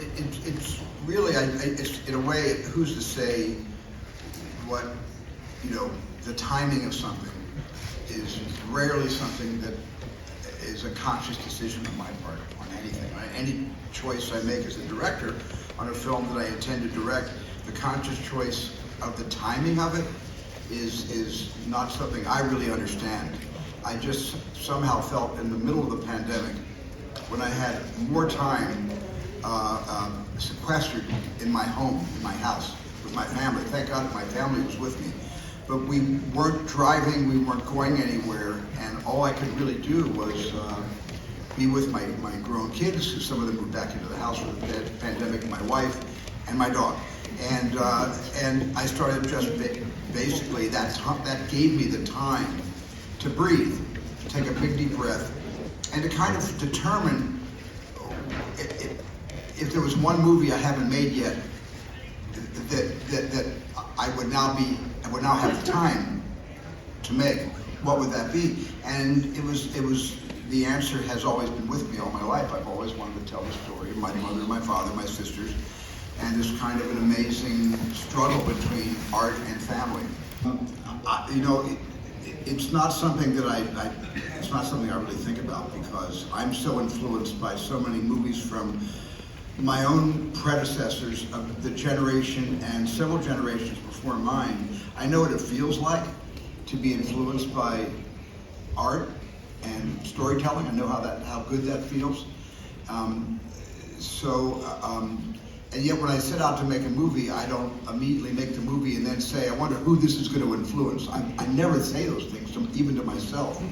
it's really, it's, in a way, who's to say what, the timing of something is rarely something that is a conscious decision on my part on anything. Any choice I make as a director on a film that I intend to direct, the conscious choice of the timing of it is not something I really understand. I just somehow felt in the middle of the pandemic, when I had more time sequestered in my home, in my house, with my family. Thank God my family was with me. But we weren't driving, we weren't going anywhere, and all I could really do was be with my grown kids, because some of them moved back into the house for the pandemic, my wife, and my dog. And I started just basically, that gave me the time to breathe, to take a big deep breath, and to kind of determine if there was one movie I haven't made yet that I would now have the time to make, what would that be? And it was the answer has always been with me all my life. I've always wanted to tell the story of my mother, my father, my sisters, and this kind of an amazing struggle between art and family. It's not something that it's not something I really think about, because I'm so influenced by so many movies from my own predecessors of the generation and several generations before mine. I know what it feels like to be influenced by art and storytelling. I know how good that feels. And yet when I set out to make a movie, I don't immediately make the movie and then say, I wonder who this is going to influence. I never say those things, even to myself,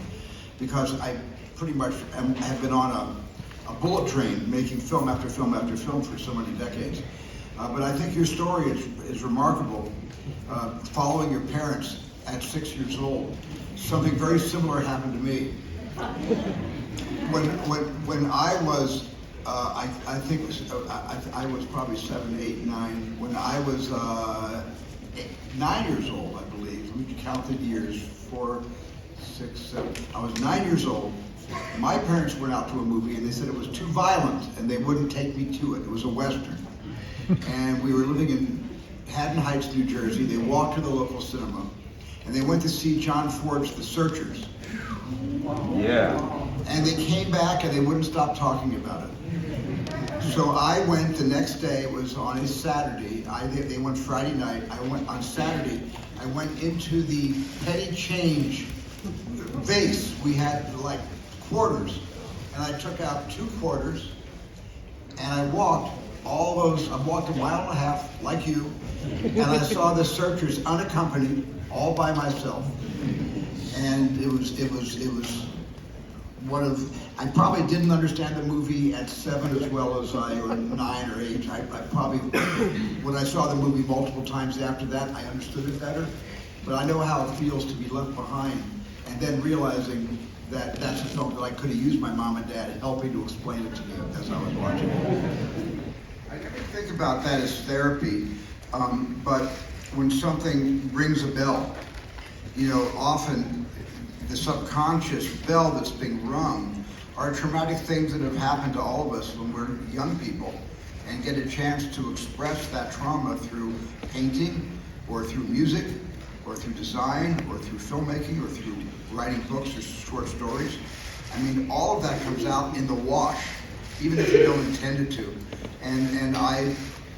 because I pretty much have been on a bullet train making film after film after film for so many decades. But I think your story is remarkable. Following your parents at 6 years old, something very similar happened to me. When I was, I think I was probably 7, 8, 9. When I was 9 years old, I believe. We could count the years, 4, 6, 7. I was 9 years old. My parents went out to a movie and they said it was too violent and they wouldn't take me to it. It was a Western. And we were living in Haddon Heights, New Jersey. They walked to the local cinema and they went to see John Ford's The Searchers. Yeah. And they came back and they wouldn't stop talking about it. So I went the next day, it was on a Saturday. They went Friday night. I went on Saturday. I went into the petty change vase. We had like quarters, and I took out 2 quarters, and I walked I walked a mile and a half, like you, and I saw The Searchers unaccompanied, all by myself. And it was one of, I probably didn't understand the movie at 7 as well as or 9 or 8. I probably, when I saw the movie multiple times after that, I understood it better. But I know how it feels to be left behind, and then realizing that that's a film that I could have used my mom and dad helping to explain it to me as I was watching it. I never think about that as therapy, but when something rings a bell, often the subconscious bell that's being rung are traumatic things that have happened to all of us when we're young people, and get a chance to express that trauma through painting, or through music, or through design, or through filmmaking, or through writing books or short stories. I mean, all of that comes out in the wash, even if you don't intend it to. And I,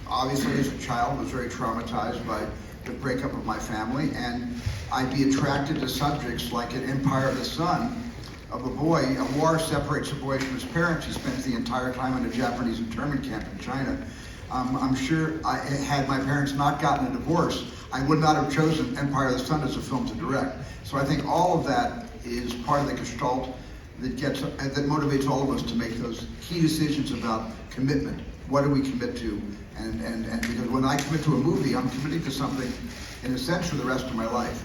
obviously as a child, was very traumatized by the breakup of my family, and I'd be attracted to subjects like an Empire of the Sun, of a boy. A war separates a boy from his parents. He spends the entire time in a Japanese internment camp in China. I'm sure had my parents not gotten a divorce, I would not have chosen Empire of the Sun as a film to direct. So I think all of that is part of the gestalt that motivates all of us to make those key decisions about commitment. What do we commit to? And because when I commit to a movie, I'm committing to something, in a sense, for the rest of my life.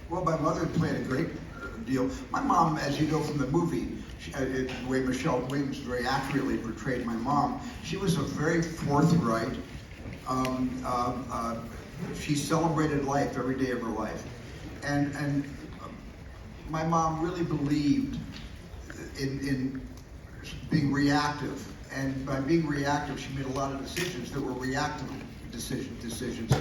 Well, my mother played a great deal. My mom, as you know from the movie, the way Michelle Williams very accurately portrayed my mom, she was a very forthright, she celebrated life every day of her life. And my mom really believed in being reactive And by being reactive, she made a lot of decisions that were reactive decisions,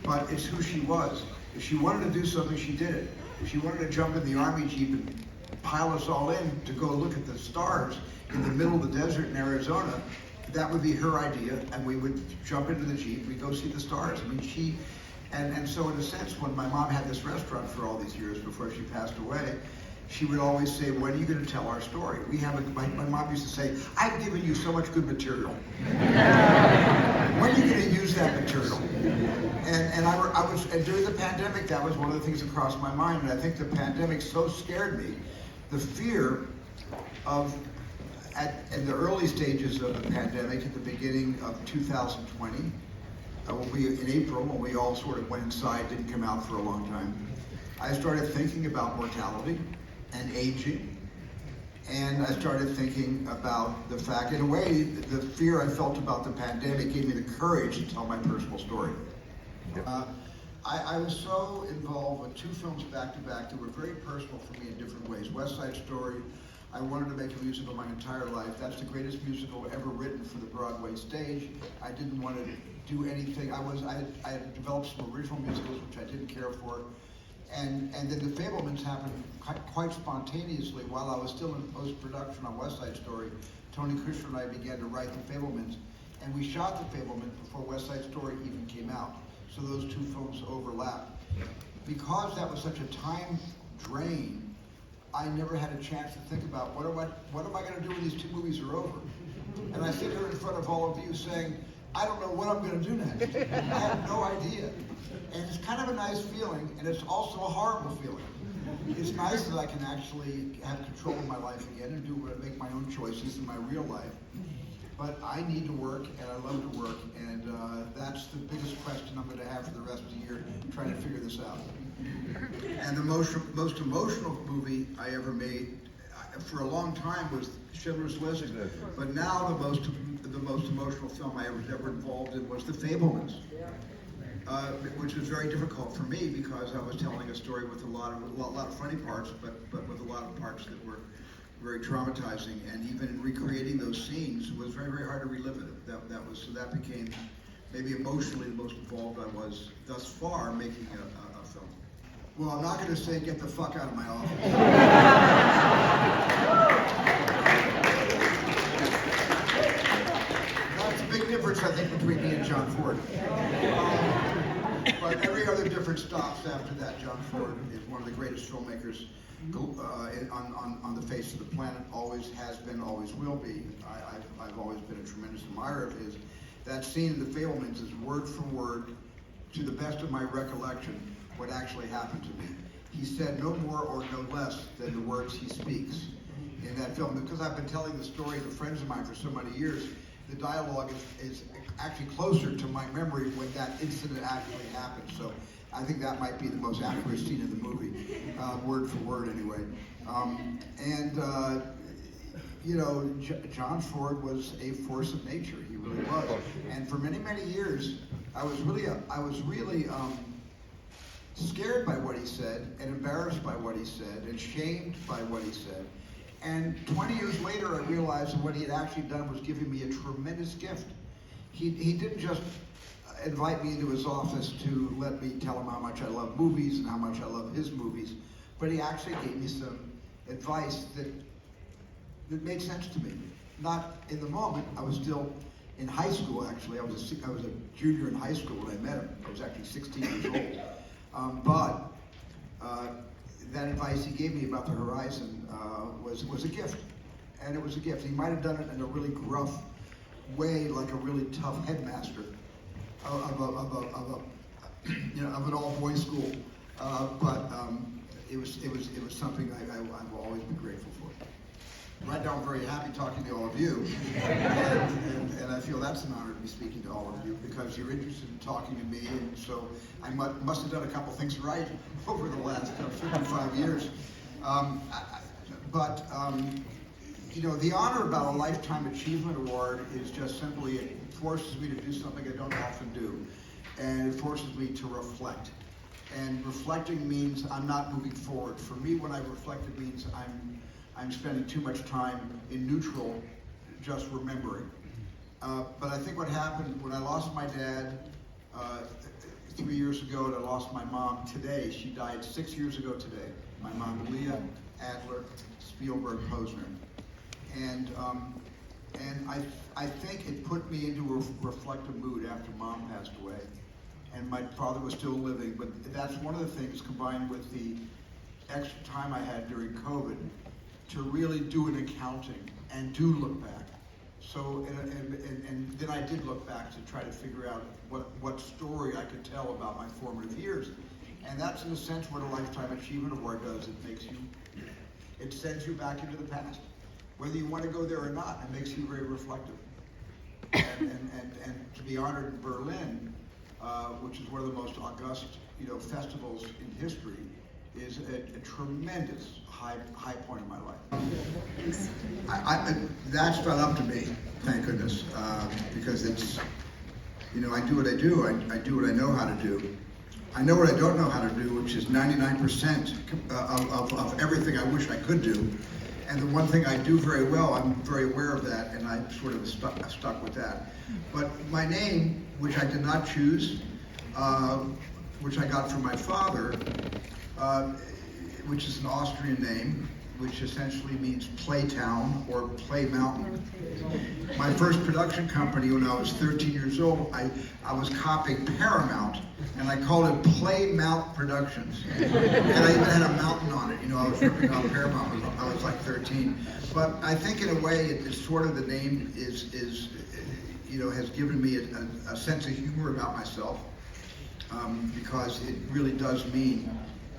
but it's who she was. If she wanted to do something, she did it. If she wanted to jump in the army jeep and pile us all in to go look at the stars in the middle of the desert in Arizona, that would be her idea, and we would jump into the jeep, we'd go see the stars. I mean, and so in a sense, when my mom had this restaurant for all these years before she passed away, she would always say, when are you going to tell our story? My mom used to say, I've given you so much good material. When are you going to use that material? And during the pandemic, that was one of the things that crossed my mind. And I think the pandemic so scared me, the fear of, in the early stages of the pandemic, at the beginning of 2020, in April, when we all sort of went inside, didn't come out for a long time, I started thinking about mortality and aging, and I started thinking about the fact, in a way, the fear I felt about the pandemic gave me the courage to tell my personal story. I was so involved with 2 films back to back that were very personal for me in different ways. West Side Story, I wanted to make a musical my entire life. That's the greatest musical ever written for the Broadway stage. I didn't want to do anything. I had developed some original musicals, which I didn't care for. And then The Fabelmans happened quite spontaneously while I was still in post-production on West Side Story. Tony Kushner and I began to write The Fabelmans, and we shot The Fabelmans before West Side Story even came out. So those 2 films overlapped. Because that was such a time drain, I never had a chance to think about what am I going to do when these 2 movies are over? And I sit here in front of all of you saying, I don't know what I'm going to do next. I have no idea. And it's kind of a nice feeling, and it's also a horrible feeling. It's nice that I can actually have control of my life again and make my own choices in my real life. But I need to work, and I love to work, and that's the biggest question I'm going to have for the rest of the year, trying to figure this out. And the most emotional movie I ever made, for a long time, was Schindler's List. But now the most emotional film I was ever involved in was The Fabelmans, which was very difficult for me because I was telling a story with a lot of funny parts, but with a lot of parts that were very traumatizing. And even in recreating those scenes, it was very, very hard to relive it. So that became maybe emotionally the most involved I was thus far making a film. Well, I'm not going to say get the fuck out of my office. That's a big difference, I think, between me and John Ford. But every other different stops after that. John Ford is one of the greatest filmmakers on the face of the planet. Always has been, always will be. I've always been a tremendous admirer of his. That scene in The Fabelmans is word for word, to the best of my recollection, what actually happened to me. He said no more or no less than the words he speaks in that film. Because I've been telling the story to friends of mine for so many years, the dialogue is actually closer to my memory when that incident actually happened. So I think that might be the most accurate scene in the movie, word for word anyway. You know, John Ford was a force of nature. He really was. And for many, many years, I was really scared by what he said, and embarrassed by what he said, and shamed by what he said. And 20 years later, I realized that what he had actually done was giving me a tremendous gift. He didn't just invite me into his office to let me tell him how much I love movies and how much I love his movies, but he actually gave me some advice that made sense to me. Not in the moment. I was still in high school, actually. I was a junior in high school when I met him. I was actually 16 years old. But that advice he gave me about the horizon was a gift. And it was a gift. He might have done it in a really gruff way, like a really tough headmaster of an all-boys school. But it was something I will always be grateful for. Right now, I'm very happy talking to all of you, and I feel that's an honor to be speaking to all of you because you're interested in talking to me, and so I must have done a couple things right over the last 55 years. You know, the honor about a Lifetime Achievement Award is just simply, it forces me to do something I don't often do, and it forces me to reflect. And reflecting means I'm not moving forward. For me, when I reflect, it means I'm spending too much time in neutral, just remembering. But I think what happened when I lost my dad 3 years ago, and I lost my mom today. She died 6 years ago today. My mom, Leah Adler Spielberg Posner. And I think it put me into a reflective mood after Mom passed away. And my father was still living, but that's one of the things, combined with the extra time I had during COVID, to really do an accounting and do look back. So, and then I did look back to try to figure out what story I could tell about my formative years. And that's in a sense what a Lifetime Achievement Award does. It sends you back into the past. Whether you want to go there or not, it makes you very reflective. And to be honored in Berlin, which is one of the most august, festivals in history, is a tremendous high point in my life. That's not up to me, thank goodness, because it's, I do what I do. I do what I know how to do. I know what I don't know how to do, which is 99% of everything I wish I could do. And the one thing I do very well, I'm very aware of that, and I sort of stuck with that. But my name, which I did not choose, which I got from my father, which is an Austrian name, which essentially means play town or play mountain. My first production company, when I was 13 years old, I was copying Paramount, and I called it Playmount Productions. And I even had a mountain on it. I was ripping off Paramount when I was like 13. But I think in a way, it's sort of the name has given me a sense of humor about myself, because it really does mean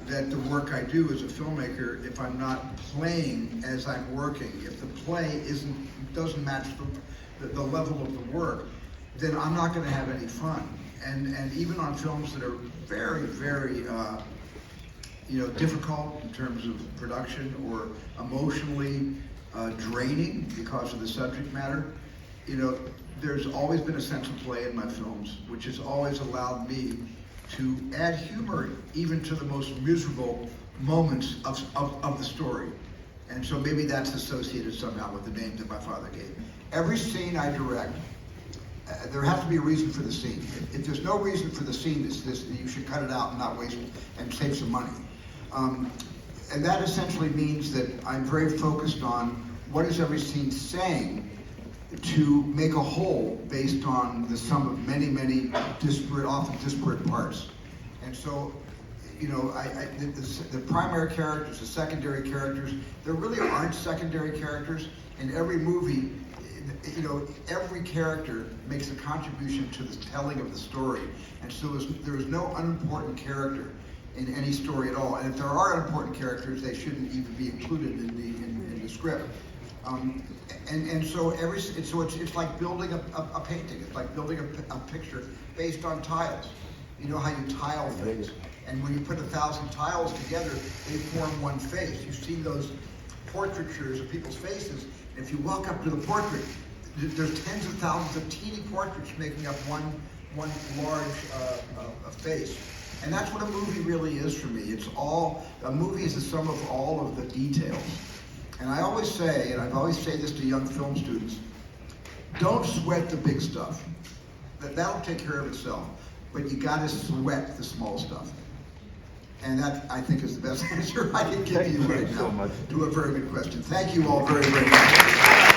that the work I do as a filmmaker, if I'm not playing as I'm working, if the play doesn't match the level of the work, then I'm not going to have any fun. And even on films that are very, very difficult in terms of production or emotionally draining because of the subject matter, there's always been a sense of play in my films, which has always allowed me to add humor even to the most miserable moments of the story. And so maybe that's associated somehow with the name that my father gave me. Every scene I direct, there has to be a reason for the scene. If there's no reason for the scene, you should cut it out and not waste and save some money. And that essentially means that I'm very focused on what is every scene saying, to make a whole based on the sum of many, many often disparate parts. And so, the primary characters, the secondary characters, there really aren't secondary characters. In every movie, every character makes a contribution to the telling of the story. And so there is no unimportant character in any story at all. And if there are unimportant characters, they shouldn't even be included in the script. So it's like building a painting. It's like building a picture based on tiles. You know how you tile things, and when you put 1,000 tiles together, they form one face. You've seen those portraitures of people's faces, and if you walk up to the portrait, there's tens of thousands of teeny portraits making up one large face. And that's what a movie really is for me. A movie is the sum of all of the details. And I always say, and I always say this to young film students, don't sweat the big stuff. That'll take care of itself. But you gotta sweat the small stuff. And that, I think, is the best answer I can give you right now to a very good question. Thank you all very, very much.